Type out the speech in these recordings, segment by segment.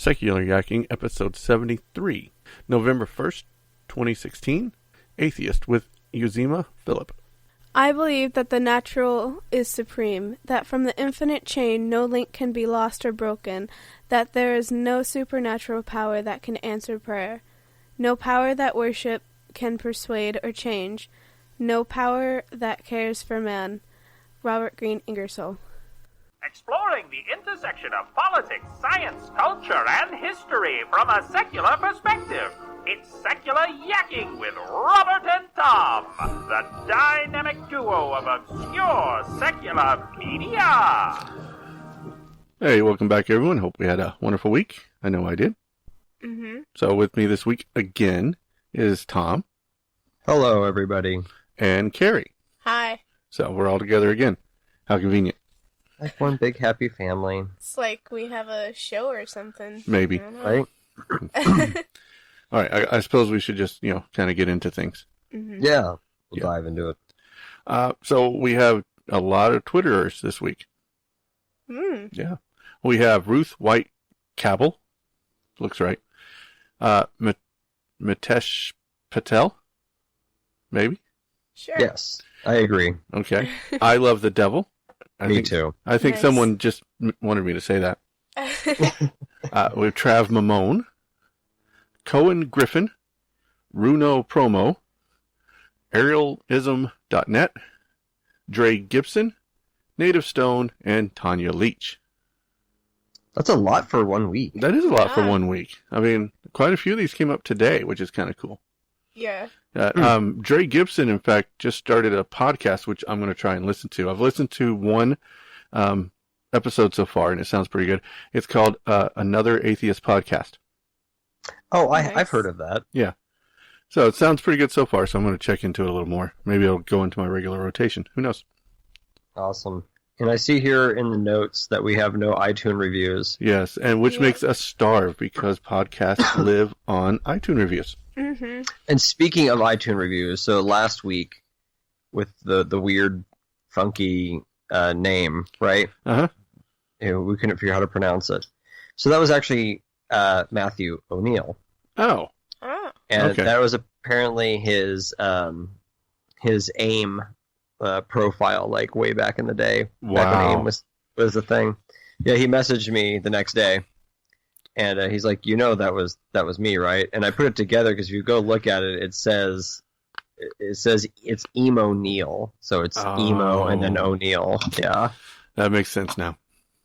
Secular Yakking, episode 73, November 1st, 2016, Atheist with YUZIMA, Philip. I believe that the natural is supreme, that from the infinite chain no link can be lost or broken, that there is no supernatural power that can answer prayer, no power that worship can persuade or change, no power that cares for man. Robert Greene Ingersoll. Exploring the intersection of politics, science, culture, and history from a secular perspective. It's Secular Yakking with Robert and Tom, the dynamic duo of obscure secular media. Hey, welcome back, everyone. Hope we had a wonderful week. I know I did. So with me this week again is Tom. Hello, everybody. And Kerri. Hi. So we're all together again. How convenient. Like one big happy family. It's like we have a show or something. Maybe. Right? All right, I suppose we should just, kind of get into things. Yeah. We'll dive into it. So we have a lot of Twitterers this week. Yeah. We have Ruth White Cabell. Looks right. Mitesh Patel. Maybe? Sure. Yes, I agree. Okay. I Love the Devil. Me too. I think Nice. someone just wanted me to say that. We have Trav Mamone, Cohen Griffin, Runo Promo, Arialism.net, Dre Gibson, Native Stone, and Tanya Leach. That's a lot for 1 week. That is a lot for Yeah. 1 week. I mean, quite a few of these came up today, which is kind of cool. Yeah. Dre Gibson, in fact, just started a podcast, which I'm going to try and listen to. I've listened to one episode so far, and it sounds pretty good. It's called Another Atheist Podcast. Oh, Nice. I've heard of that. Yeah. So it sounds pretty good so far, so I'm going to check into it a little more. Maybe it'll go into my regular rotation. Who knows? Awesome. And I see here in the notes that we have no iTunes reviews. Yes, and which Yeah. makes us starve because podcasts live on iTunes reviews. And speaking of iTunes reviews, so last week with the weird, funky name, right? Uh-huh. We couldn't figure out how to pronounce it. So that was actually Matthew O'Neill. Oh. Oh. And Okay. that was apparently his AIM profile, like way back in the day. Back when Wow. AIM was a thing. Yeah, he messaged me the next day, and he's like, that was me, right? And I put it together because if you go look at it, it says it's Emo Neil, so it's Emo and then O'Neill. Yeah, That makes sense now.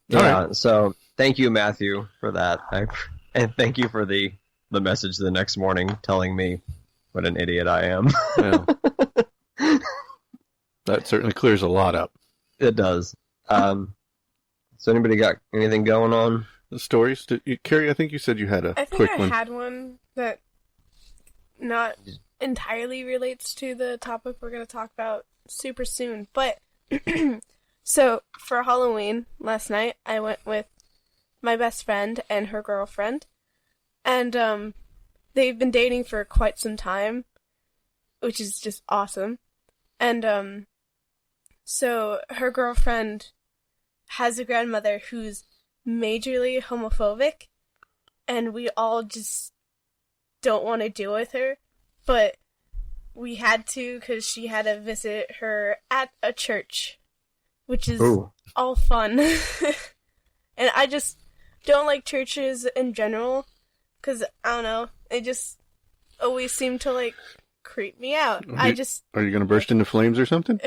yeah. All right. So thank you, Matthew, for that, and thank you for the message the next morning telling me what an idiot I am. Well, that certainly clears a lot up. It does. So anybody got anything going on? The stories? Kerri, I think you said you had a I think quick I one. had one that not entirely relates to the topic we're going to talk about super soon. But, so, for Halloween last night, I went with my best friend and her girlfriend. And, they've been dating for quite some time, which is just awesome. And, so her girlfriend has a grandmother who's majorly homophobic, and we all just don't want to deal with her, but we had to because she had to visit her at a church, which is Ooh. all fun. And I just don't like churches in general because, I don't know, they just always seem to, like, creep me out. Are you going to burst into flames or something?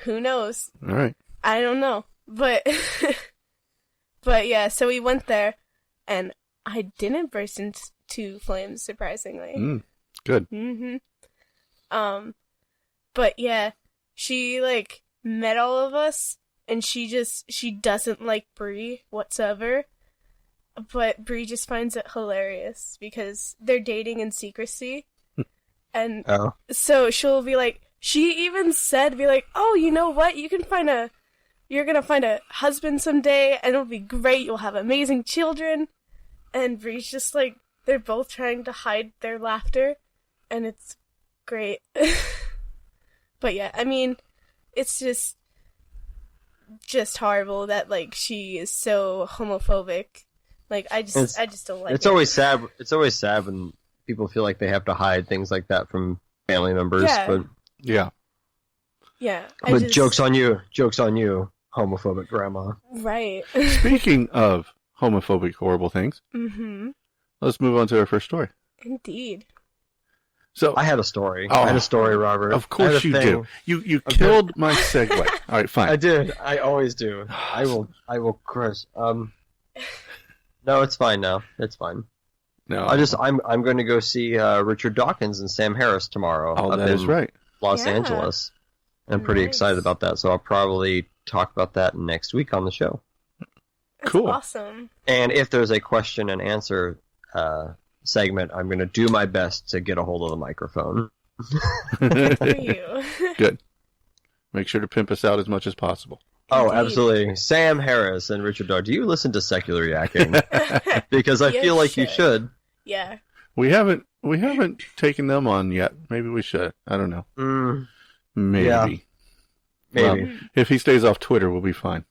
Who knows? All right. I don't know, but but yeah, so we went there, and I didn't burst into flames, surprisingly. Good. But yeah, she like met all of us, and she doesn't like Bree whatsoever. But Bree just finds it hilarious because they're dating in secrecy, and so she'll be like, she even said, be like, oh, you know what? You're gonna find a husband someday, and it'll be great. You'll have amazing children. And Bree's just like, they're both trying to hide their laughter, and it's great. But yeah, I mean, it's just horrible that, like, she is so homophobic Like, I just don't like it. It's always sad. It's always sad when people feel like they have to hide things like that from family members. Yeah. But Yeah. Yeah. joke's on you, homophobic grandma. Right. Speaking of homophobic, horrible things, Mm-hmm. let's move on to our first story. Indeed. So, I had a story. Oh. I had a story, Robert. of course you do. You Okay. killed my segue. All right, fine. I did. I always do. I will crush. No, it's fine now. It's fine. No, I'm going to go see Richard Dawkins and Sam Harris tomorrow. Oh, up that is in right. Los Yeah. Angeles. I'm pretty Nice. excited about that, so I'll probably talk about that next week on the show. That's Cool. awesome. And if there's a question and answer segment, I'm going to do my best to get a hold of the microphone. Good for you. Good. Make sure to pimp us out as much as possible. Oh, Indeed. absolutely. Sam Harris and Richard Dawkins. Do you listen to Secular Yakking? Because I You feel like you should. should. Yeah. We haven't taken them on yet. Maybe we should. I don't know. Maybe. Yeah. Maybe. Well, if he stays off Twitter, we'll be fine.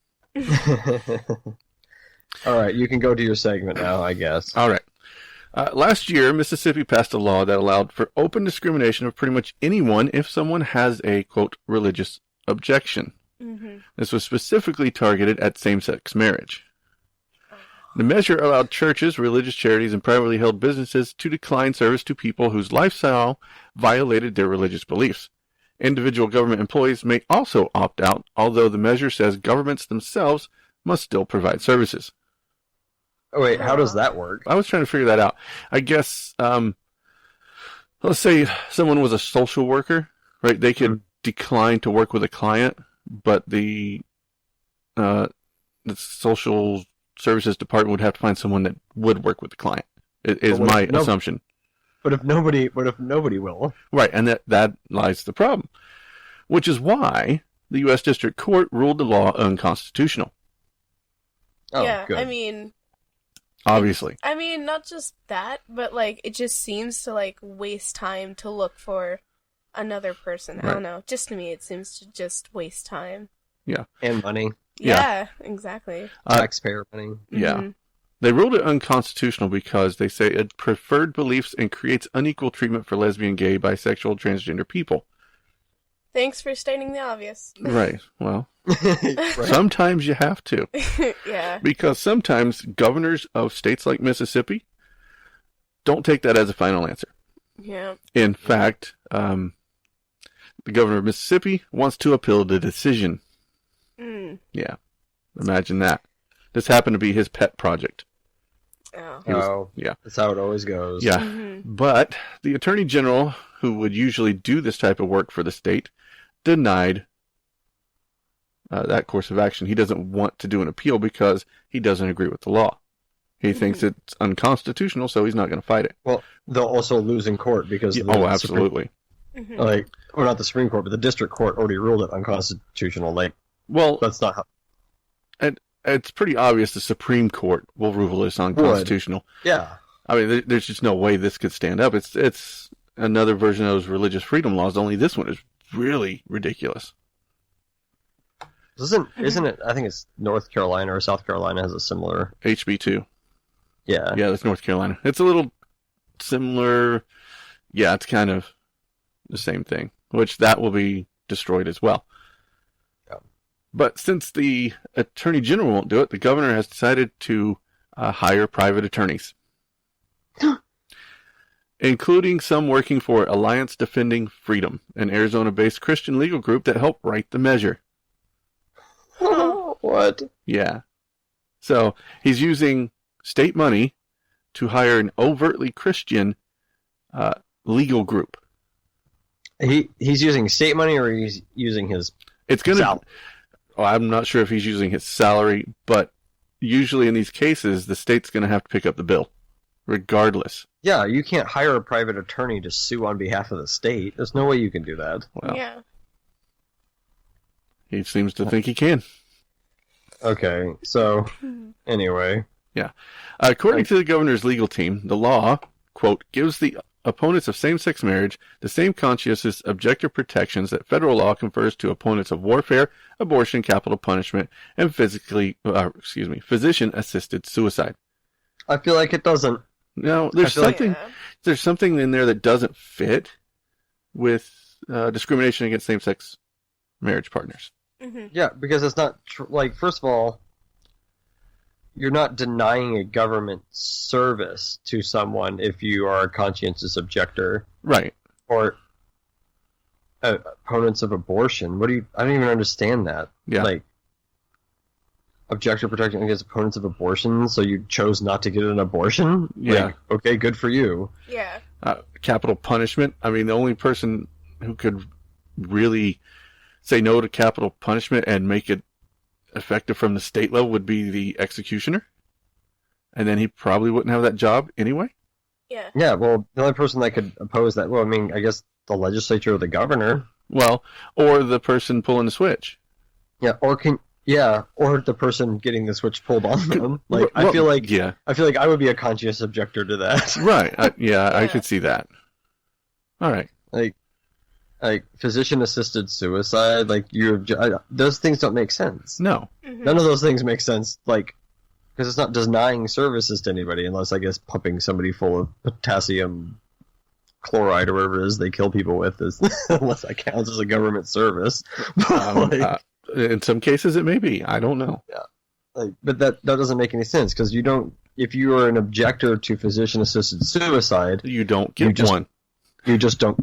All right, you can go to your segment now, I guess. All right. Last year, Mississippi passed a law that allowed for open discrimination of pretty much anyone if someone has a, quote, religious objection. Mm-hmm. This was specifically targeted at same-sex marriage. The measure allowed churches, religious charities, and privately held businesses to decline service to people whose lifestyle violated their religious beliefs. Individual government employees may also opt out, although the measure says governments themselves must still provide services. Oh, wait, how does that work? I was trying to figure that out. I guess, let's say someone was a social worker, right? They could decline to work with a client, but the social services department would have to find someone that would work with the client. Is my assumption. But if nobody will. Right, and that lies the problem, which is why the U.S. District Court ruled the law unconstitutional. Oh, yeah, good. I mean, Obviously. not just that, but, like, it just seems to, like, waste time to look for another person. I Right. don't know. Just to me, it seems to just waste time. And money. Yeah. Yeah, exactly. Taxpayer money. Yeah. Mhm. They ruled it unconstitutional because they say it preferred beliefs and creates unequal treatment for lesbian, gay, bisexual, transgender people. Thanks for stating the obvious. Right. Well, Right. sometimes you have to. Yeah. Because sometimes governors of states like Mississippi don't take that as a final answer. Yeah. In fact, the governor of Mississippi wants to appeal the decision. Mm. Yeah. Imagine that. This happened to be his pet project. Oh. Oh, yeah. That's how it always goes. Yeah. Mhm. But the attorney general, who would usually do this type of work for the state, denied that course of action. He doesn't want to do an appeal because he doesn't agree with the law. He thinks it's unconstitutional, so he's not going to fight it. Well, they'll also lose in court because Yeah, the oh, absolutely. Mhm. or not the Supreme Court, but the district court already ruled it unconstitutional. Like, Well, that's not how. it's pretty obvious the Supreme Court will rule this unconstitutional. Yeah. I mean, there's just no way this could stand up. It's another version of those religious freedom laws, only this one is really ridiculous. Isn't it? I think it's North Carolina or South Carolina has a similar. HB2. Yeah. Yeah, that's North Carolina. It's a little similar. Yeah, it's kind of the same thing, which that will be destroyed as well. Yeah. But since the attorney general won't do it, the governor has decided to hire private attorneys, including some working for Alliance Defending Freedom, an Arizona-based Christian legal group that helped write the measure. What? Yeah. So he's using state money to hire an overtly Christian legal group. He's using state money or he's using his. It's going to. Salary. Oh, I'm not sure if he's using his salary, but usually in these cases, the state's going to have to pick up the bill, regardless. Yeah, you can't hire a private attorney to sue on behalf of the state. There's no way you can do that. Well, Yeah. he seems to think he can. Okay, so anyway. According to the governor's legal team, the law, quote, gives the opponents of same-sex marriage the same conscientious objective protections that federal law confers to opponents of warfare, abortion, capital punishment, and physician-assisted suicide. I feel like it doesn't. No, there's feel like- something. There's something in there that doesn't fit with discrimination against same-sex marriage partners. Mm-hmm. Yeah, because it's not like, first of all, you're not denying a government service to someone if you are a conscientious objector Right. or opponents of abortion. I don't even understand that. Yeah. Like, objector protection against opponents of abortion, so you chose not to get an abortion? Yeah. Like, okay, good for you. Yeah. Capital punishment. I mean, the only person who could really say no to capital punishment and make it effective from the state level would be the executioner. And then he probably wouldn't have that job anyway. Yeah. Yeah, well, the only person that could oppose that, well, I mean, I guess the legislature or the governor. Well, or the person pulling the switch. Yeah, or the person getting the switch pulled on them. Like, I feel like I would be a conscious objector to that. Right. I could see that. All right. Like physician-assisted suicide. Like, those things don't make sense. No. Mm-hmm. None of those things make sense. Like, because it's not denying services to anybody, unless I guess pumping somebody full of potassium chloride or whatever it is they kill people with is, unless that counts as a government service. In some cases, it may be. I don't know. Yeah, but that doesn't make any sense, because you don't. If you are an objector to physician-assisted suicide, You don't get one. you just don't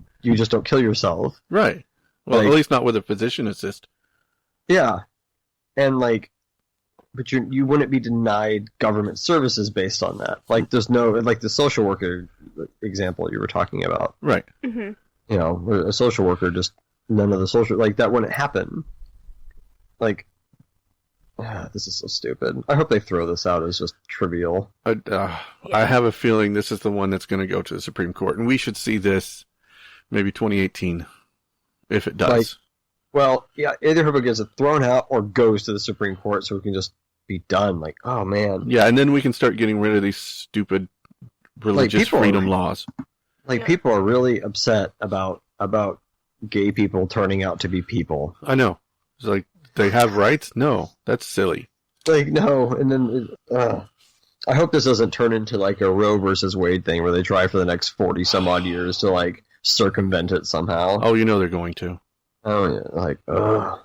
kill yourself. Right. Well, Like- at least not with a physician assist. Yeah, and but you wouldn't be denied government services based on that. Like, there's no, like the social worker example you were talking about. Right. Mm-hmm. You know, a social worker, just none of the social, like, that wouldn't happen. Like, this is so stupid. I hope they throw this out as just trivial. I have a feeling this is the one that's going to go to the Supreme Court, and we should see this maybe 2018, if it does. Well, yeah, either hope it gets it thrown out or goes to the Supreme Court so we can just be done. Like, oh man. Yeah, and then we can start getting rid of these stupid religious people freedom laws. Like, Yeah. people are really upset about gay people turning out to be people. I know. It's like, they have rights? No, that's silly. Like, no, and then I hope this doesn't turn into like a Roe versus Wade thing where they try for the next 40 some odd years to like circumvent it somehow. Oh, you know they're going to. Oh yeah, like, ugh.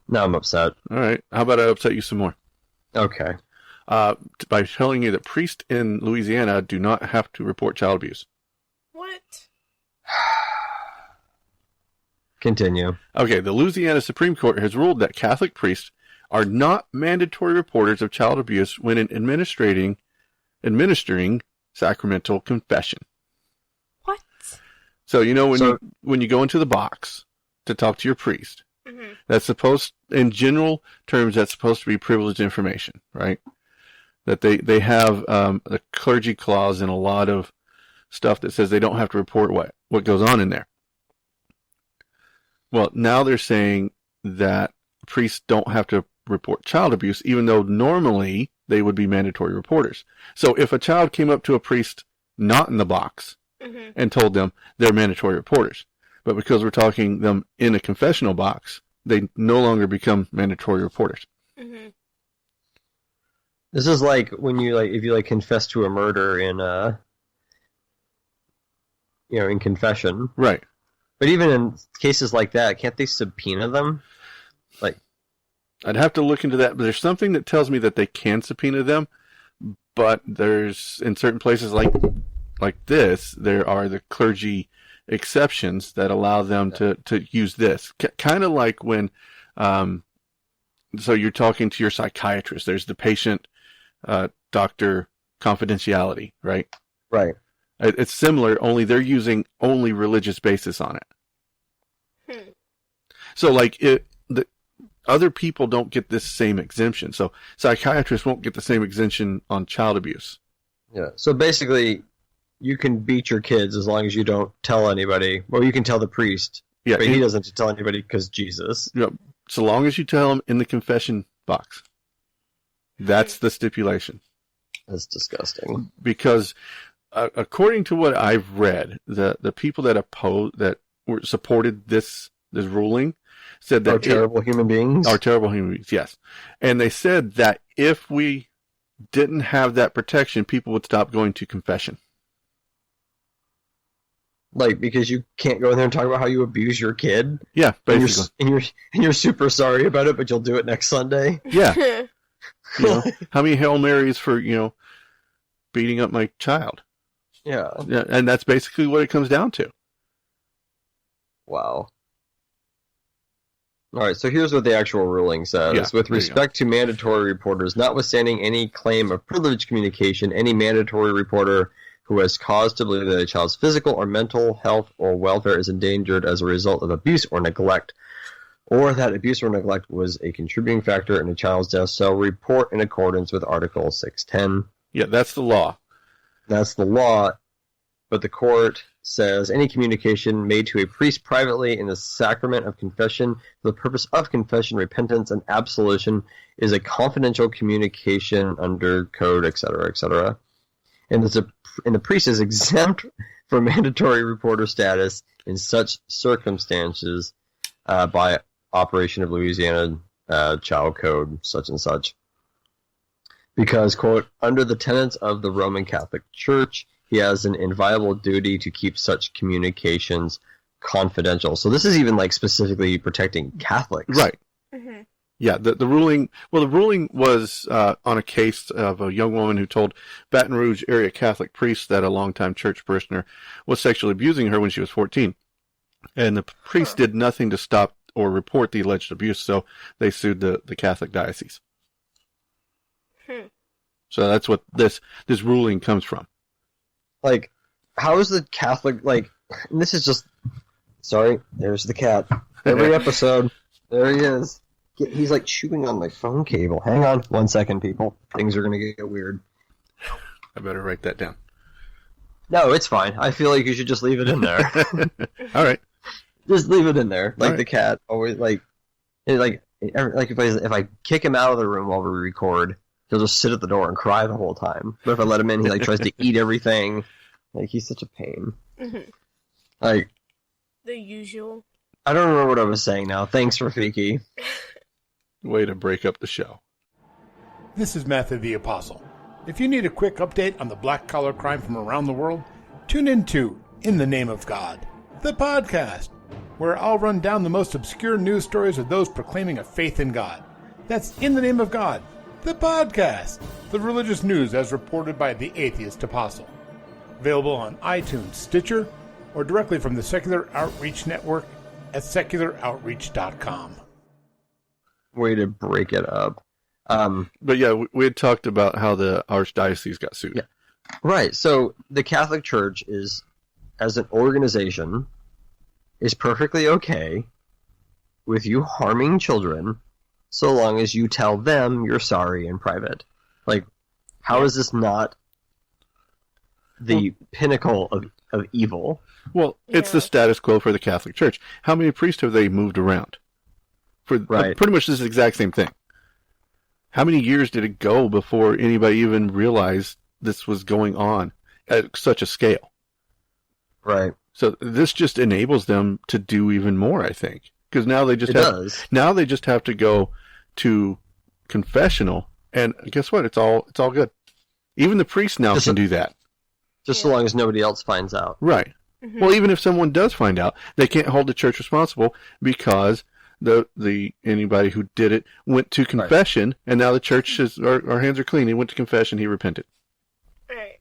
Now I'm upset. All right. How about I upset you some more? Okay. By telling you that priests in Louisiana do not have to report child abuse. What? Continue. Okay, the Louisiana Supreme Court has ruled that Catholic priests are not mandatory reporters of child abuse when administering sacramental confession. What? So, you know, when you go into the box to talk to your priest, Mm-hmm. that's supposed, in general terms, that's supposed to be privileged information, right? That they have the clergy clause and a lot of stuff that says they don't have to report what goes on in there. Well, now they're saying that priests don't have to report child abuse, even though normally they would be mandatory reporters. So if a child came up to a priest not in the box Mm-hmm. and told them they're mandatory reporters, but because we're talking them in a confessional box, they no longer become mandatory reporters. Mm-hmm. This is like when you if you confess to a murder in in confession. Right. But even in cases like that, can't they subpoena them? Like, I'd have to look into that, but there's something that tells me that they can subpoena them, but there's, in certain places like this, there are the clergy exceptions that allow them to use this. Kind of like when, so you're talking to your psychiatrist, there's the patient, doctor confidentiality, right? right. It's similar, only they're using only religious basis on it. Hmm. So the other people don't get this same exemption. So psychiatrists won't get the same exemption on child abuse. Yeah. So basically, you can beat your kids as long as you don't tell anybody. Well, you can tell the priest, Yeah. but he doesn't have to tell anybody because Jesus. So long as you tell them in the confession box. That's the stipulation. That's disgusting. Because according to what I've read, the people that supported this ruling said that Are terrible human beings. are terrible human beings, yes. And they said that if we didn't have that protection, people would stop going to confession. Like, because you can't go in there and talk about how you abuse your kid? Yeah, basically. And you're super sorry about it, but you'll do it next Sunday? Yeah. You know, how many Hail Marys for, beating up my child? Yeah. Yeah, and that's basically what it comes down to. Wow. All right, so here's what the actual ruling says. Yeah, With respect to mandatory reporters, notwithstanding any claim of privileged communication, any mandatory reporter who has cause to believe that a child's physical or mental health or welfare is endangered as a result of abuse or neglect, or that abuse or neglect was a contributing factor in a child's death, shall report in accordance with Article 610. Yeah, that's the law. That's the law, but the court says any communication made to a priest privately in the sacrament of confession for the purpose of confession, repentance, and absolution is a confidential communication under code, etc., etc. And the priest is exempt from mandatory reporter status in such circumstances by operation of Louisiana Child Code, such and such. Because, quote, under the tenets of the Roman Catholic Church, he has an inviolable duty to keep such communications confidential. So this is even like specifically protecting Catholics. Right. Mm-hmm. Yeah, the ruling was on a case of a young woman who told Baton Rouge area Catholic priests that a longtime church parishioner was sexually abusing her when she was 14. And the priest did nothing to stop or report the alleged abuse, so they sued the Catholic diocese. So that's what this ruling comes from. Like, how is the Catholic, like, and this is just, sorry, there's the cat. Every episode, there he is. He's like chewing on my phone cable. Hang on 1 second, people. Things are going to get weird. I better write that down. No, it's fine. I feel like you should just leave it in there. All right. Just leave it in there. Like, right. The cat always, if I kick him out of the room while we record, he'll just sit at the door and cry the whole time. But if I let him in, he like tries to eat everything. Like, he's such a pain. Mm-hmm. Like, the usual. I don't remember what I was saying now. Thanks, Rafiki. Way to break up the show. This is Matthew the Apostle. If you need a quick update on the black-collar crime from around the world, tune in to In the Name of God, the podcast, where I'll run down the most obscure news stories of those proclaiming a faith in God. That's In the Name of God, the podcast, the religious news as reported by the Atheist Apostle. Available on iTunes, Stitcher, or directly from the Secular Outreach Network at secularoutreach.com. Way to break it up. But yeah, we had talked about how the Archdiocese got sued. Yeah. Right. So the Catholic Church is, as an organization, is perfectly okay with you harming children so long as you tell them you're sorry in private. Like, how is this not the pinnacle of evil? Well, it's the status quo for the Catholic Church. How many priests have they moved around? For pretty much this exact same thing. How many years did it go before anybody even realized this was going on at such a scale? Right. So this just enables them to do even more, I think. Because now they just now they just have to go to confessional, and guess what? It's all good. Even the priest now can do that. Just so long as nobody else finds out. Right. Mm-hmm. Well, even if someone does find out, they can't hold the church responsible because the anybody who did it went to confession, and now the church is our hands are clean. He went to confession. He repented. Right.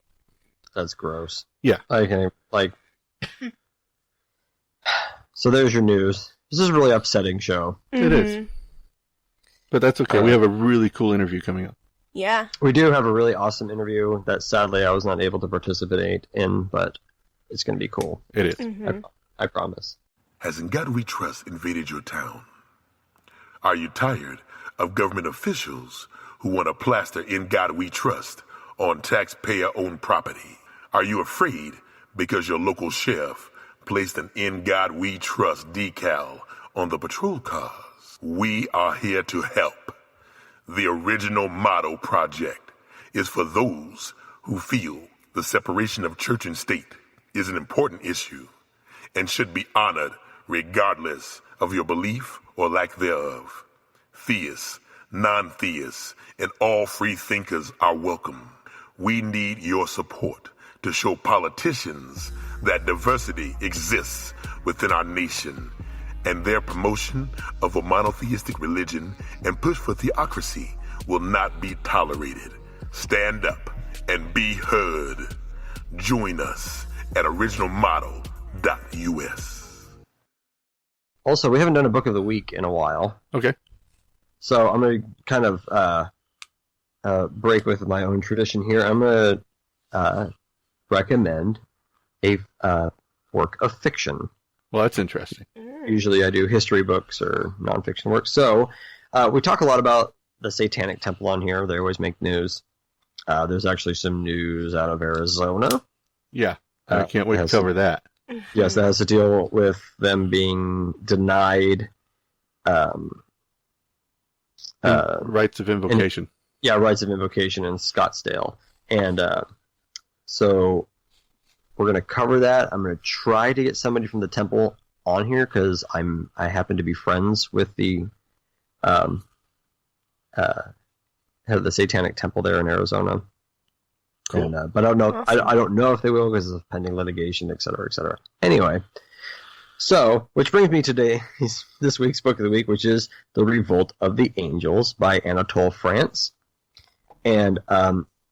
That's gross. Yeah. Okay. So there's your news. This is a really upsetting show. Mm-hmm. It is. But that's okay. We have a really cool interview coming up. Yeah. We do have a really awesome interview that sadly I was not able to participate in, but it's going to be cool. It is. Mm-hmm. I promise. Has In God We Trust invaded your town? Are you tired of government officials who want to plaster In God We Trust on taxpayer-owned property? Are you afraid because your local sheriff placed an In God We Trust decal on the patrol cars? We are here to help. The original motto project is for those who feel the separation of church and state is an important issue and should be honored regardless of your belief or lack thereof. Theists, non-theists, and all free thinkers are welcome. We need your support to show politicians that diversity exists within our nation, and their promotion of a monotheistic religion and push for theocracy will not be tolerated. Stand up and be heard. Join us at originalmodel.us. Also, we haven't done a book of the week in a while. Okay. So I'm going to kind of break with my own tradition here. I'm going to recommend a work of fiction. Well, that's interesting. Usually I do history books or nonfiction work. So we talk a lot about the Satanic Temple on here. They always make news. There's actually some news out of Arizona. Yeah. I can't wait to cover that. Yes, that has to deal with them being denied rights of invocation. Rights of invocation in Scottsdale. And so we're going to cover that. I'm going to try to get somebody from the temple on here because I happen to be friends with the head of the Satanic Temple there in Arizona. Cool. And, but I don't know. Awesome. I don't know if they will because of pending litigation, et cetera, et cetera. Anyway, so which brings me to this week's book of the week, which is "The Revolt of the Angels" by Anatole France, and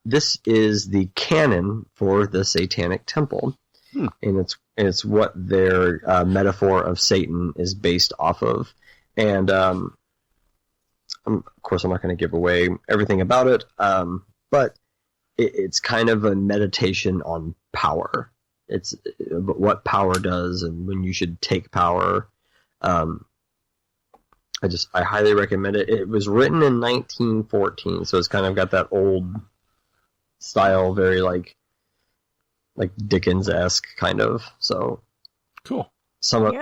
this is the canon for the Satanic Temple, and it's what their metaphor of Satan is based off of, and of course I'm not going to give away everything about it, but it's kind of a meditation on power. It's what power does and when you should take power. I highly recommend it. It was written in 1914, so it's kind of got that old style, very like Dickens-esque kind of. So cool. Some of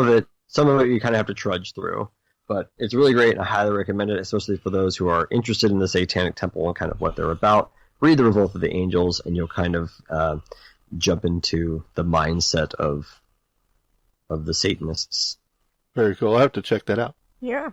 it you kind of have to trudge through, but it's really great. And I highly recommend it, especially for those who are interested in the Satanic Temple and kind of what they're about. Read The Revolt of the Angels, and you'll kind of jump into the mindset of the Satanists. Very cool. I'll have to check that out. Yeah.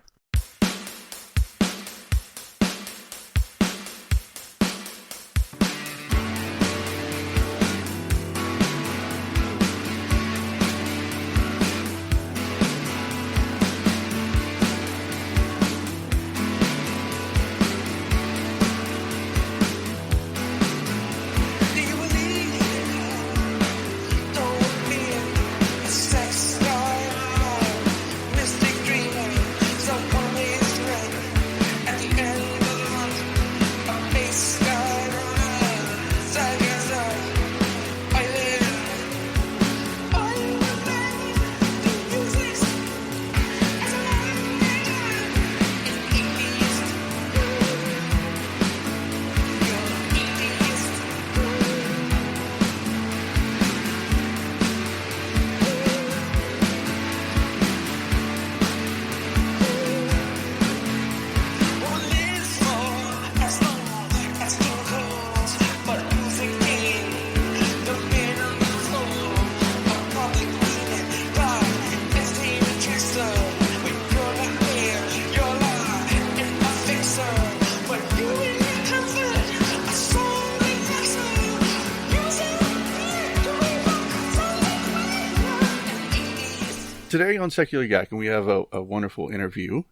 Today on Secular Gackin', we have a wonderful interview.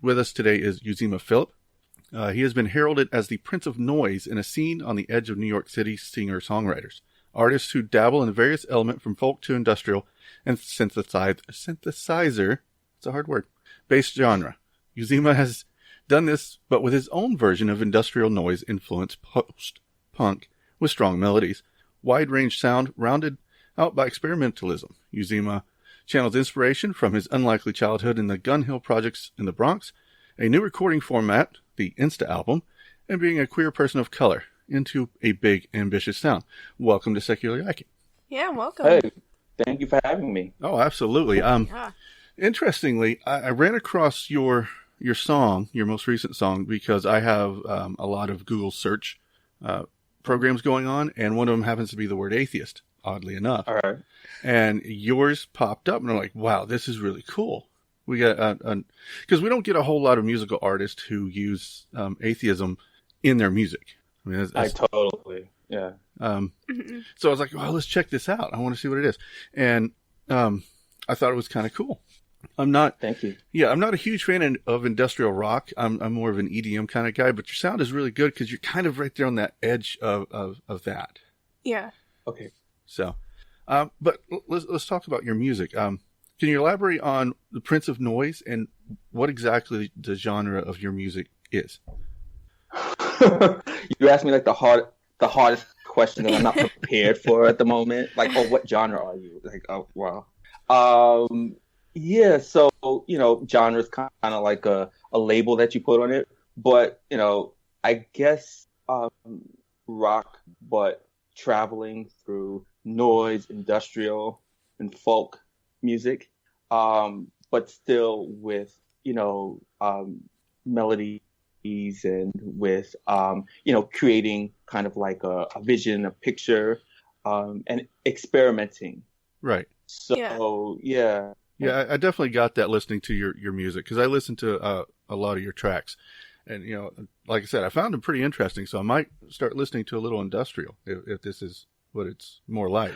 With us today is YUZIMA Philip. He has been heralded as the Prince of Noise in a scene on the edge of New York City singer-songwriters. Artists who dabble in various elements from folk to industrial and synthesizer, it's a hard word, based genre. YUZIMA has done this, but with his own version of industrial noise-influenced post-punk with strong melodies, wide-range sound rounded out by experimentalism. YUZIMA channels inspiration from his unlikely childhood in the Gun Hill projects in the Bronx, a new recording format, the Insta album, and being a queer person of color into a big, ambitious sound. Welcome to Secular Gackin'. Yeah, welcome. Hey, thank you for having me. Oh, absolutely. Interestingly, I ran across your song, your most recent song, because I have a lot of Google search programs going on, and one of them happens to be the word atheist, oddly enough. All right. And yours popped up, and I'm like, wow, this is really cool. We got because we don't get a whole lot of musical artists who use atheism in their music. I mean, I totally, yeah. So I was like, well, let's check this out. I want to see what it is, and I thought it was kind of cool. I'm not. Thank you. Yeah, I'm not a huge fan of industrial rock. I'm more of an EDM kind of guy, but your sound is really good because you're kind of right there on that edge of that. Yeah. Okay. So, but let's talk about your music. Can you elaborate on the Prince of Noise and what exactly the genre of your music is? You asked me like the hardest question that I'm not prepared for at the moment. Like, oh, what genre are you? Like, oh, wow. Yeah, so, genre is kind of like a label that you put on it. But, I guess rock, but traveling through noise, industrial, and folk music, but still with, melodies and with, creating kind of like a vision, a picture, and experimenting. Right. So, yeah. Yeah, I definitely got that listening to your music because I listened to a lot of your tracks, and like I said, I found them pretty interesting. So I might start listening to a little industrial if this is what it's more like.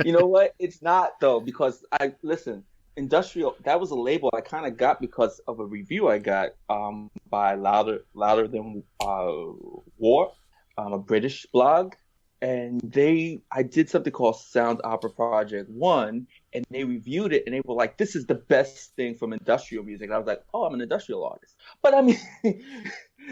You know what? It's not though, because industrial. That was a label I kind of got because of a review I got by Louder Than War, a British blog. And I did something called Sound Opera Project 1, and they reviewed it, and they were like, this is the best thing from industrial music. And I was like, oh, I'm an industrial artist. But I mean,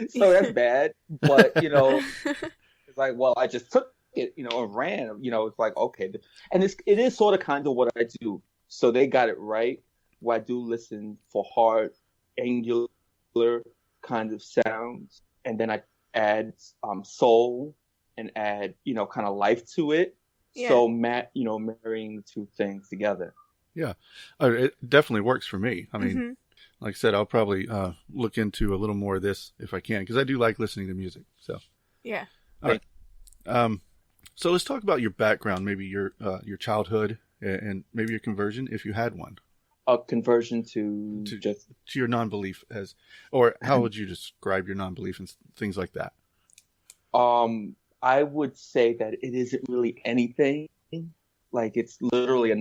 so that's bad. But, it's like, well, I just took it, and ran, it's like, okay. And it is sort of kind of what I do. So they got it right, where I do listen for hard, angular kind of sounds. And then I add soul, and add, kind of life to it. Yeah. So, marrying the two things together. Yeah, it definitely works for me. I mean, like I said, I'll probably look into a little more of this if I can, because I do like listening to music. So, yeah. All right. So let's talk about your background, maybe your childhood, and maybe your conversion, if you had one. A conversion to your non-belief or how would you describe your non-belief and things like that? I would say that it isn't really anything. Like, it's literally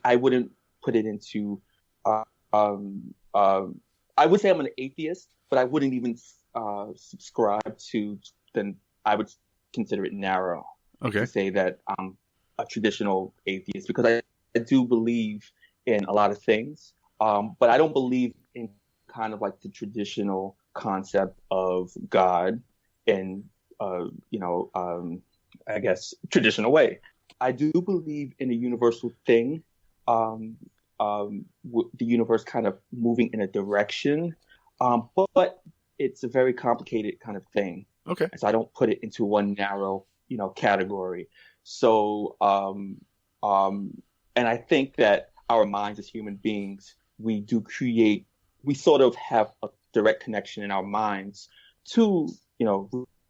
I wouldn't put it into, I would say I'm an atheist, but I wouldn't even subscribe to, then I would consider it narrow. Okay. To say that I'm a traditional atheist, because I do believe in a lot of things, but I don't believe in kind of like the traditional concept of God and I guess traditional way. I do believe in a universal thing, the universe kind of moving in a direction, but it's a very complicated kind of thing. Okay. So I don't put it into one narrow, category. So, and I think that our minds as human beings, we sort of have a direct connection in our minds to,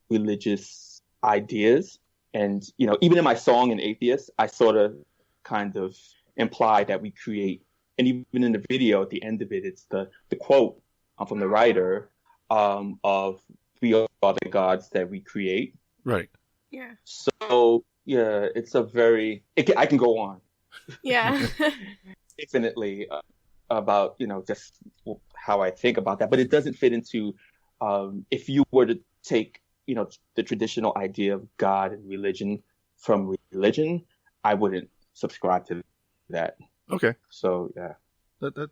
religious ideas. And, even in my song in Atheist, I sort of kind of imply that we create, and even in the video at the end of it, it's the quote from the writer of we are the gods that we create. Right. Yeah. So, yeah, it's I can go on. Yeah. Infinitely about, just how I think about that. But it doesn't fit into, if you were to take, the traditional idea of God and religion from religion, I wouldn't subscribe to that. Okay. So, yeah. That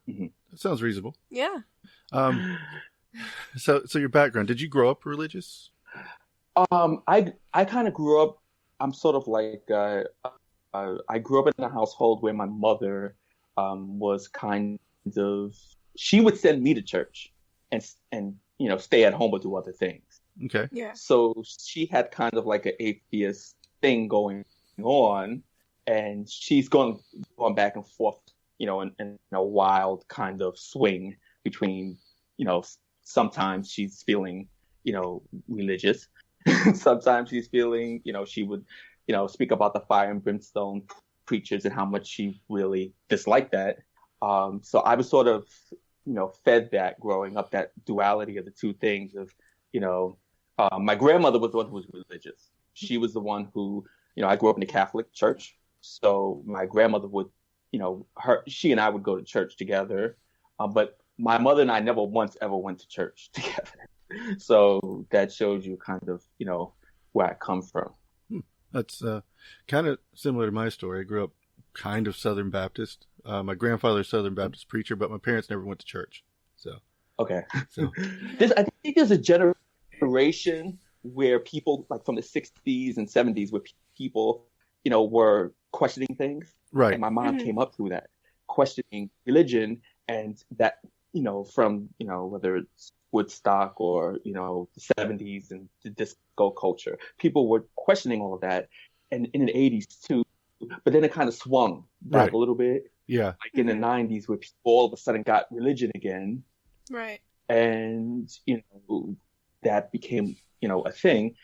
sounds reasonable. Yeah. So your background, did you grow up religious? I kind of grew up, I'm sort of like, I grew up in a household where my mother was kind of, she would send me to church and stay at home or do other things. Okay. Yeah. So she had kind of like an atheist thing going on, and she's going back and forth, in a wild kind of swing between, sometimes she's feeling, religious. Sometimes she's feeling, she would, speak about the fire and brimstone preachers and how much she really disliked that. So I was sort of, fed that growing up, that duality of the two things of, my grandmother was the one who was religious. She was the one who, I grew up in the Catholic church. So my grandmother would, she and I would go to church together. But my mother and I never once ever went to church together. So that shows you kind of, where I come from. That's kind of similar to my story. I grew up kind of Southern Baptist. My grandfather's Southern Baptist preacher, but my parents never went to church. So okay. So I think there's a generation where people like from the 60s and 70s where people, were questioning things. Right. And my mom came up through that, questioning religion, and that, from, whether it's Woodstock or, the 70s and the disco culture, people were questioning all of that. And in the 80s too, but then it kind of swung back a little bit. Yeah. Like in the 90s where people all of a sudden got religion again. Right. And, that became, a thing.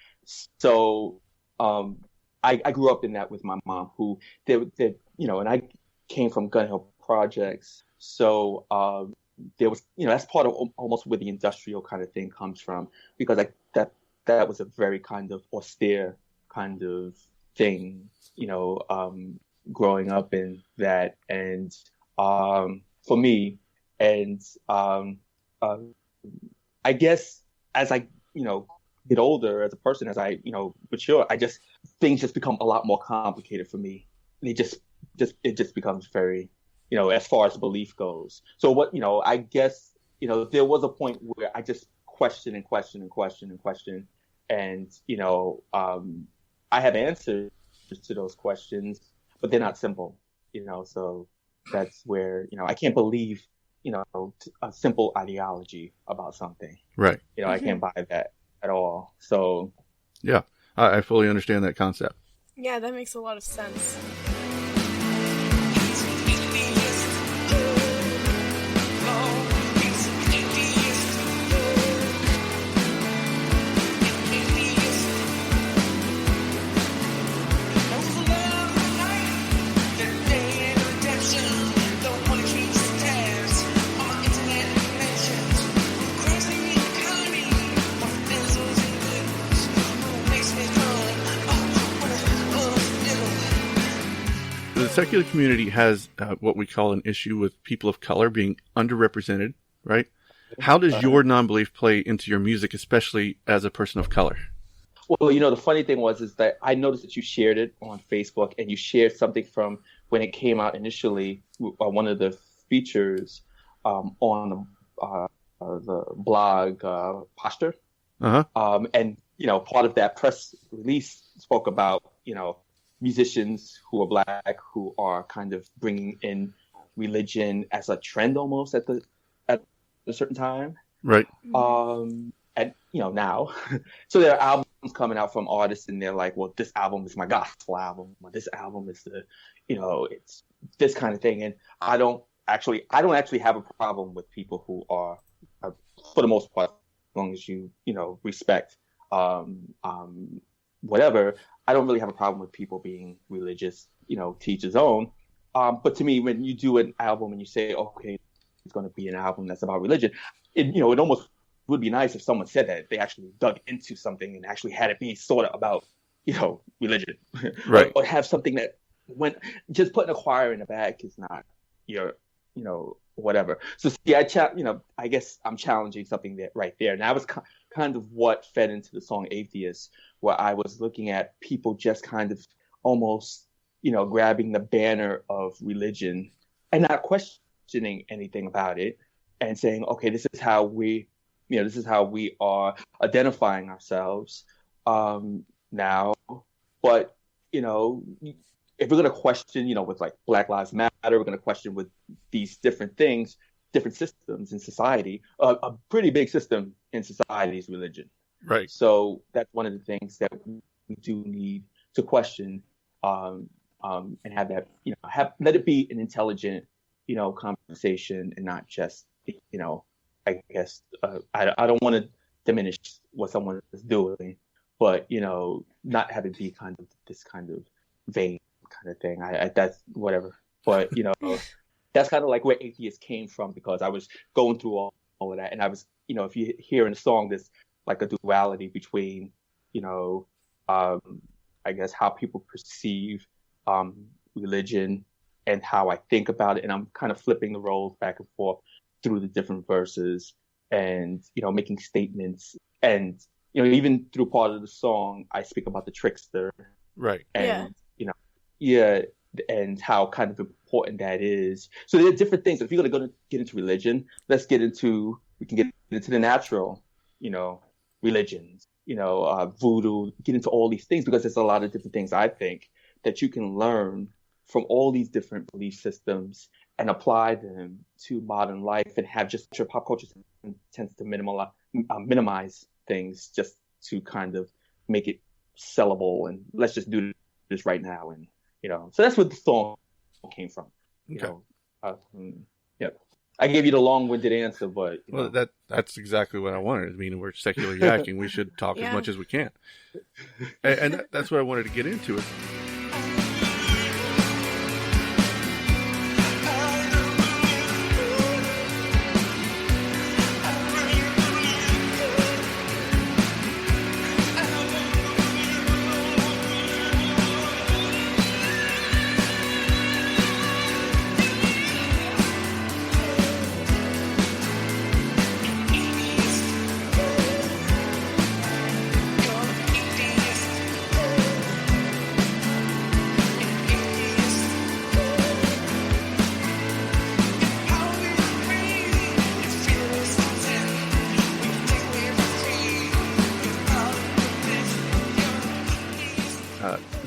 So, I grew up in that with my mom who and I came from Gun Hill Projects. So, there was, that's part of almost where the industrial kind of thing comes from, because that was a very kind of austere kind of thing, growing up in that. And for me, and I guess as I, get older as a person, as I, mature, things just become a lot more complicated for me. It just becomes very, as far as belief goes. So what, I guess, there was a point where I just questioned and questioned and questioned and questioned. And, I have answers to those questions, but they're not simple, so that's where, I can't believe, a simple ideology about something. Right. I can't buy that at all. So. Yeah, I fully understand that concept. Yeah, that makes a lot of sense. The secular community has what we call an issue with people of color being underrepresented, right? How does your non-belief play into your music, especially as a person of color? Well, the funny thing is that I noticed that you shared it on Facebook, and you shared something from when it came out initially, one of the features on the blog Posture. Uh-huh. And, part of that press release spoke about, musicians who are Black who are kind of bringing in religion as a trend almost at a certain time. Right. And, now. So there are albums coming out from artists, and they're like, well, this album is my gospel album, or this album is the, it's this kind of thing. And I don't actually have a problem with people who are, for the most part, as long as you, respect, whatever. I don't really have a problem with people being religious, to each his own. But to me, when you do an album and you say, okay, it's going to be an album that's about religion, it almost would be nice if someone said that they actually dug into something and actually had it be sort of about, religion. Right. or have something that just putting a choir in the back is not your, whatever. So see, I guess I'm challenging something that right there. And that was kind of what fed into the song Atheist, where I was looking at people just kind of almost, grabbing the banner of religion and not questioning anything about it and saying, okay, this is how we are identifying ourselves now. But, if we're going to question, with like Black Lives Matter, we're going to question with these different things, different systems in society. A pretty big system in society is religion. Right. So that's one of the things that we do need to question, and have that, let it be an intelligent, conversation, and not just, I guess, I don't want to diminish what someone is doing, but, not have it be kind of this kind of vain kind of thing. That's whatever. But, that's kind of like where Atheist came from, because I was going through all of that. And I was, if you hear in the song, there's like a duality between, I guess how people perceive religion and how I think about it. And I'm kind of flipping the roles back and forth through the different verses and, making statements. And, even through part of the song, I speak about the trickster. Right. And, and how kind of important that is. So there are different things. If you're going to get into religion, we can get into the natural, religions, voodoo, get into all these things, because there's a lot of different things, I think, that you can learn from all these different belief systems and apply them to modern life, and have just pop culture tends to minimize things just to kind of make it sellable, and let's just do this right now. And, so that's what the song came from. I gave you the long-winded answer, but that's exactly what I wanted. I mean, we're secular yakking. We should talk as much as we can, and that's what I wanted to get into.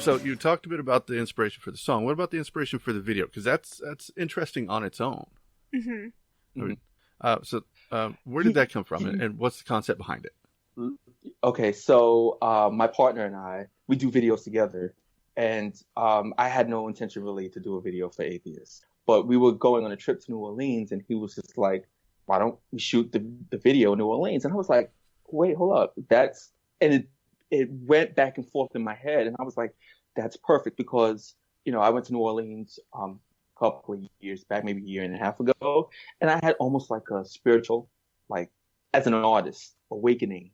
So you talked a bit about the inspiration for the song. What about the inspiration for the video? Because that's interesting on its own. Mm-hmm. Where did that come from, and what's the concept behind it? Okay, so my partner and I, we do videos together, and I had no intention really to do a video for Atheist, but we were going on a trip to New Orleans, and he was just like, "Why don't we shoot the video in New Orleans?" And I was like, "Wait, hold up, it went back and forth in my head, and I was like, that's perfect, because, I went to New Orleans a couple of years back, maybe a year and a half ago, and I had almost like a spiritual, like, as an artist, awakening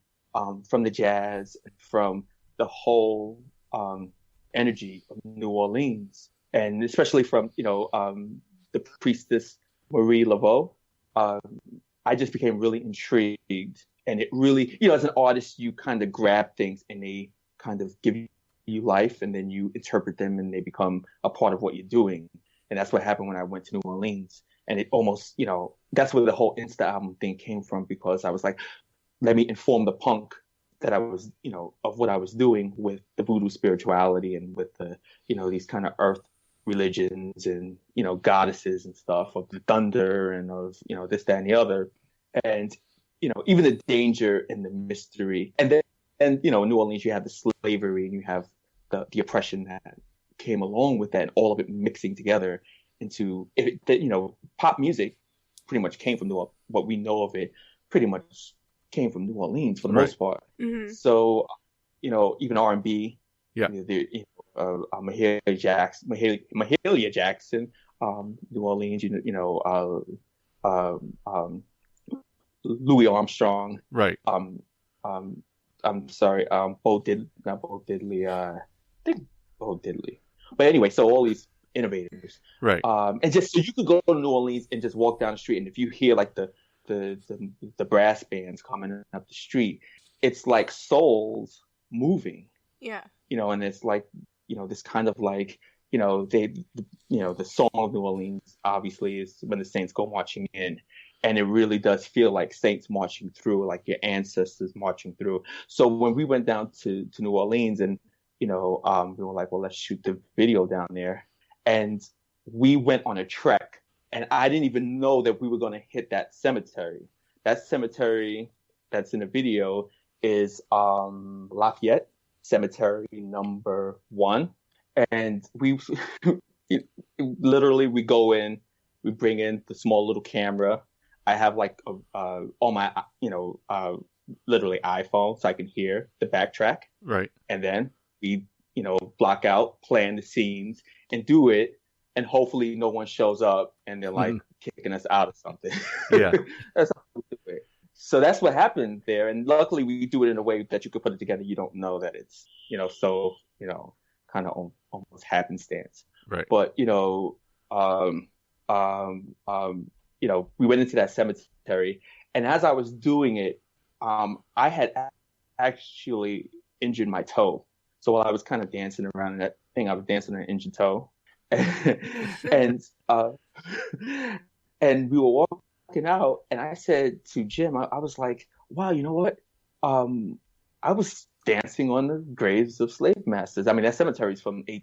from the jazz, from the whole energy of New Orleans, and especially from, the priestess Marie Laveau. I just became really intrigued. And it really, as an artist, you kind of grab things and they kind of give you life, and then you interpret them and they become a part of what you're doing. And that's what happened when I went to New Orleans. And it almost, that's where the whole Insta album thing came from, because I was like, let me inform the punk that I was, of what I was doing with the voodoo spirituality and with the, these kind of earth religions and, goddesses and stuff, of the thunder and of, this, that, and the other. And even the danger and the mystery. And then, New Orleans, you have the slavery, and you have the oppression that came along with that, and all of it mixing together into it. Pop music pretty much came from what we know of it pretty much came from New Orleans for the most part. Mm-hmm. So, even R&B, Mahalia Jackson, New Orleans, Louis Armstrong, right? I'm sorry, Bo Diddley. I think Bo Diddley. But anyway, so all these innovators, right? And just so you could go to New Orleans and just walk down the street, and if you hear like the brass bands coming up the street, it's like souls moving. Yeah. And it's like this kind of like the song of New Orleans obviously is when the saints go marching in. And it really does feel like saints marching through, like your ancestors marching through. So when we went down to New Orleans, and, we were like, well, let's shoot the video down there. And we went on a trek, and I didn't even know that we were going to hit that cemetery. That cemetery that's in the video is Lafayette Cemetery number 1. And we literally, we go in, we bring in the small little camera. I have like all my, literally iPhone, so I can hear the backtrack. Right. And then we, block out, plan the scenes, and do it. and hopefully no one shows up and they're like kicking us out or something. Yeah. That's how we do it. So that's what happened there. And luckily we do it in a way that you could put it together. You don't know that it's, so, kind of almost happenstance. Right. But, we went into that cemetery, and as I was doing it, I had actually injured my toe. So while I was kind of dancing around in that thing, I was dancing on an injured toe. and we were walking out, and I said to Jim, I was like, wow, you know what? I was dancing on the graves of slave masters. I mean, that cemetery is from the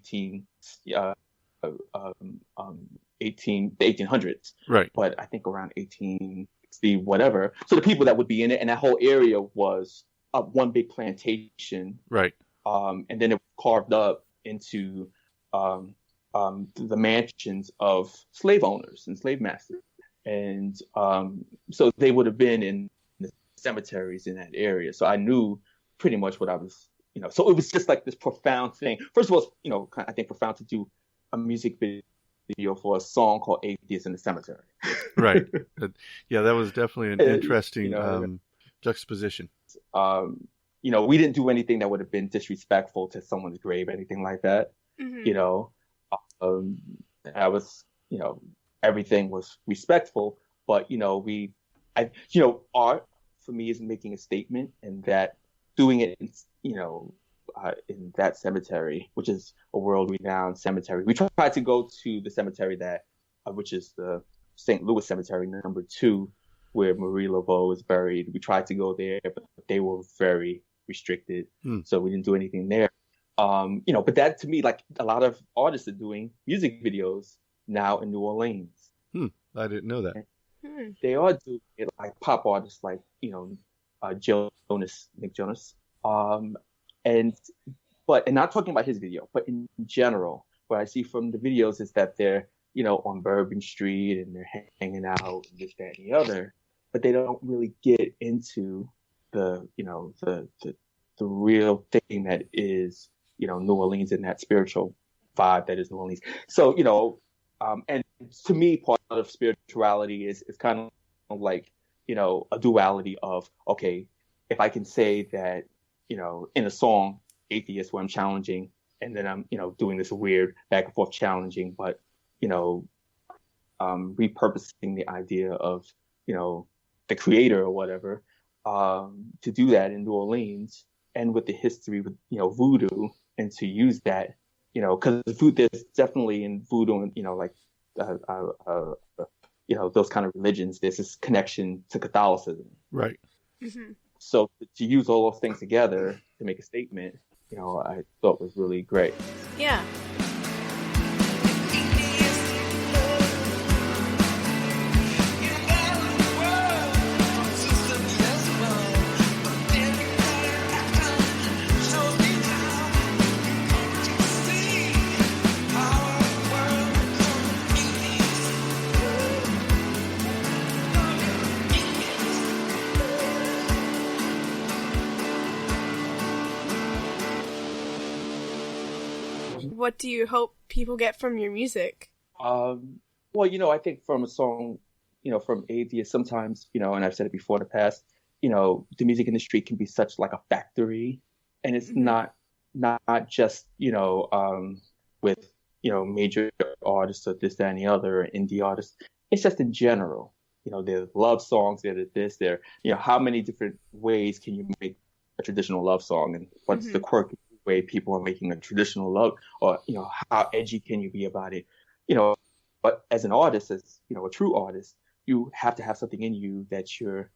1800s. Right. But I think around 1860, whatever. So the people that would be in it, and that whole area was one big plantation. Right. And then it was carved up into the mansions of slave owners and slave masters. And so they would have been in the cemeteries in that area. So I knew pretty much what I was, so it was just like this profound thing. First of all, I think profound to do a music video for a song called Atheist in the Cemetery. Right. Yeah, that was definitely an interesting juxtaposition. We didn't do anything that would have been disrespectful to someone's grave, anything like that. I was, everything was respectful, but, art for me is making a statement, and that doing it, in that cemetery, which is a world-renowned cemetery. We tried to go to the cemetery which is the St. Louis Cemetery, number 2, where Marie Laveau is buried. We tried to go there, but they were very restricted, so we didn't do anything there. But that, to me, like a lot of artists are doing music videos now in New Orleans. I didn't know that. They are doing it, like pop artists like, Nick Jonas. And not talking about his video, but in general, what I see from the videos is that they're, on Bourbon Street and they're hanging out and this, that, and the other, but they don't really get into the real thing that is, New Orleans, and that spiritual vibe that is New Orleans. So, and to me, part of spirituality is kind of like, a duality of, okay, if I can say that, in a song, Atheist, where I'm challenging, and then I'm, doing this weird back and forth challenging, but, repurposing the idea of, the creator or whatever, to do that in New Orleans, and with the history with, voodoo, and to use that, because there's definitely in voodoo, and, like, those kind of religions, there's this connection to Catholicism. Right. Mm-hmm. So to use all those things together to make a statement, I thought was really great. Yeah. What do you hope people get from your music? Well, I think from a song, from Atheist, sometimes, and I've said it before in the past, the music industry can be such like a factory, and it's not just, with, major artists or this, that, and the other, or indie artists. It's just in general, there's love songs, there's this, there, how many different ways can you make a traditional love song, and what's the quirky way people are making a traditional love, or how edgy can you be about it, but as an artist, as a true artist, you have to have something in you that you're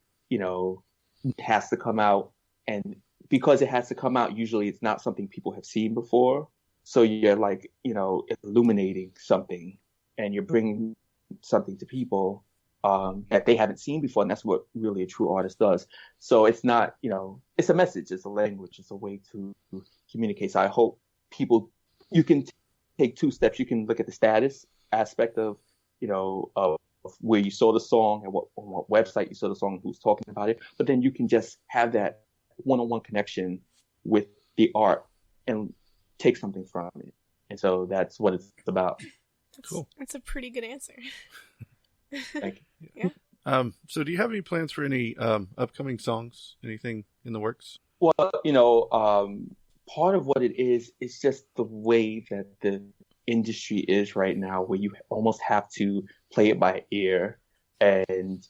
has to come out, and because it has to come out, usually it's not something people have seen before, so you're like illuminating something, and you're bringing something to people that they haven't seen before, and that's what really a true artist does. So it's not, it's a message, it's a language, it's a way to communicate. So I hope you can take 2 steps. You can look at the status aspect of, of where you saw the song and on what website you saw the song, who's talking about it, but then you can just have that one-on-one connection with the art and take something from it. And so that's what it's about. Cool. That's a pretty good answer. Thank you. Yeah. So do you have any plans for any upcoming songs? Anything in the works? Well, part of what it is just the way that the industry is right now, where you almost have to play it by ear. And,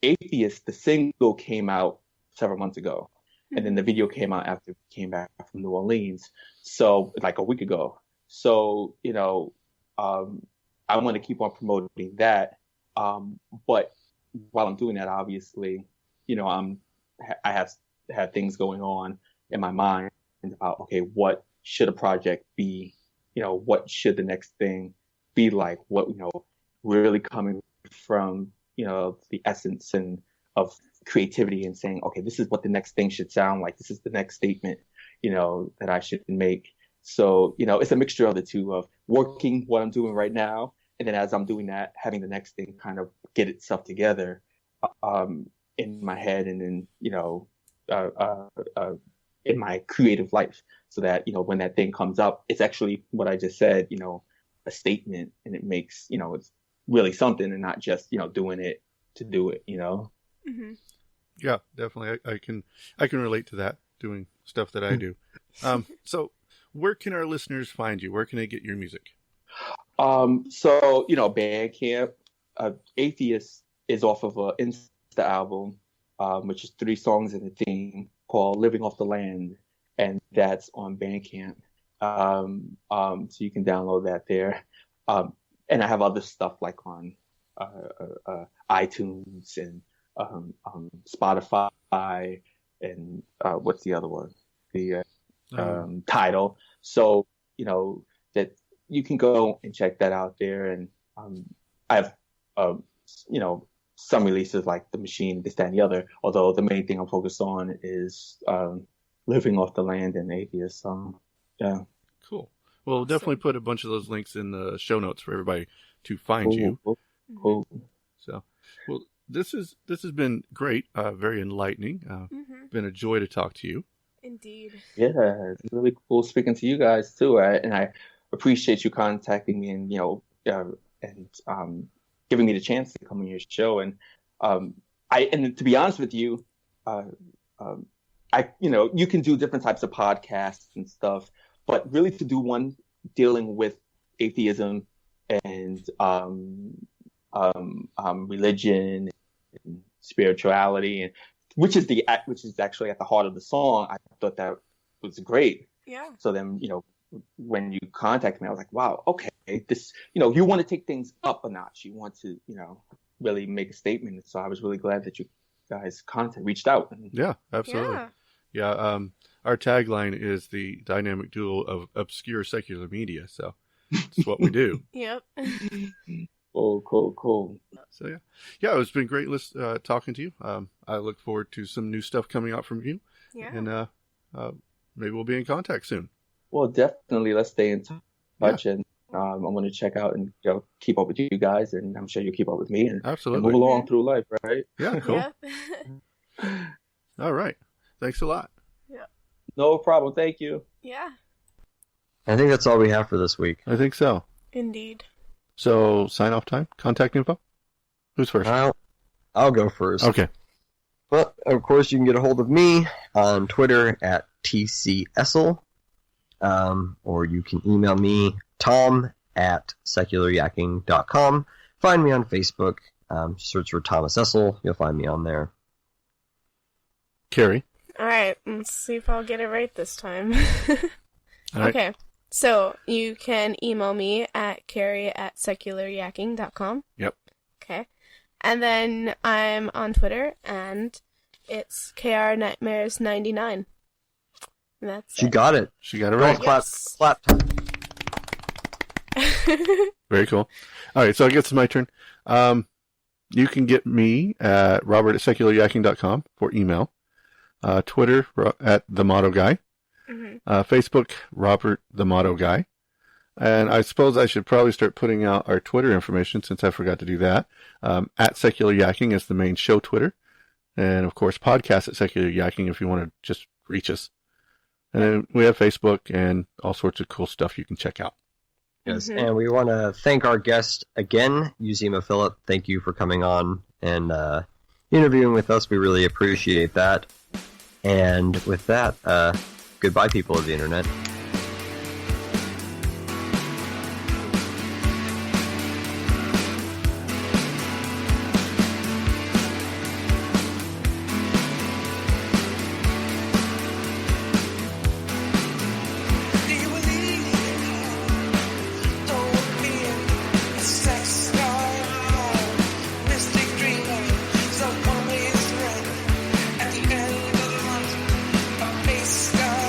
Atheist, the single came out several months ago. And then the video came out after we came back from New Orleans. So like a week ago. So, I want to keep on promoting that. But while I'm doing that, obviously, I have things going on in my mind about, okay, what should a project be? What should the next thing be like? What, really coming from, the essence and of creativity and saying, okay, this is what the next thing should sound like. This is the next statement, that I should make. So, it's a mixture of the two, of working what I'm doing right now. And then as I'm doing that, having the next thing kind of get itself together, in my head and then, in my creative life, so that, when that thing comes up, it's actually what I just said, a statement, and it makes, it's really something and not just, doing it to do it, Mm-hmm. Yeah, definitely. I can relate to that, doing stuff that I do. So where can our listeners find you? Where can they get your music? So, Bandcamp, Atheist is off of a Insta album, which is 3 songs in a theme called Living Off the Land. And that's on Bandcamp. So you can download that there. And I have other stuff like on, iTunes and, Spotify and, what's the other one? The, Tidal. So, that you can go and check that out there. And, I have, some releases like The Machine, this, that, and the other. Although the main thing I'm focused on is, Living Off the Land and Atheist. Yeah. Cool. Well, we'll definitely put a bunch of those links in the show notes for everybody to find you. Cool. So, well, this has been great. Very enlightening. Been a joy to talk to you. Indeed. Yeah, it's really cool speaking to you guys too. And I appreciate you contacting me and giving me the chance to come on your show. And and to be honest with you, you can do different types of podcasts and stuff, but really to do one dealing with atheism and religion and spirituality, and which is actually at the heart of the song, I thought that was great. Yeah. So then, when you contacted me, I was like, wow, okay, this, you want to take things up a notch. You want to, really make a statement. So I was really glad that you guys reached out. Yeah, absolutely. Yeah. Our tagline is the dynamic duo of obscure secular media. So it's what we do. Yep. Cool. So yeah, it's been great talking to you. I look forward to some new stuff coming out from you. Yeah. And maybe we'll be in contact soon. Well, definitely. Let's stay in touch, and I'm going to check out and keep up with you guys, and I'm sure you'll keep up with me, and absolutely move along through life, right? Yeah, cool. Yeah. All right. Thanks a lot. Yeah. No problem. Thank you. Yeah. I think that's all we have for this week. I think so. Indeed. So, sign off time? Contact info? Who's first? I'll go first. Okay. Well, of course, you can get a hold of me on Twitter at TCEssel, or you can email me, tom@secularyacking.com. Find me on Facebook. Search for Thomas Essel. You'll find me on there. Kerri. All right. Let's see if I'll get it right this time. All right. Okay. So you can email me at Kerri@secularyacking.com. Yep. Okay. And then I'm on Twitter, and it's KRNightmares99. And that's She got it. She got it right. Yes. Clap. Very cool. All right, so I guess it's my turn. You can get me at robert@secularyacking.com for email. Twitter at The Motto Guy. Facebook, Robert The Motto Guy. And I suppose I should probably start putting out our Twitter information since I forgot to do that. At Secular Yakking is the main show Twitter. And of course, podcast at Secular Yakking if you want to just reach us. And then we have Facebook and all sorts of cool stuff you can check out. Yes, and we want to thank our guest again, YUZIMA Philip. Thank you for coming on and interviewing with us. We really appreciate that. And with that, goodbye, people of the internet. At the end of the month, a face sky,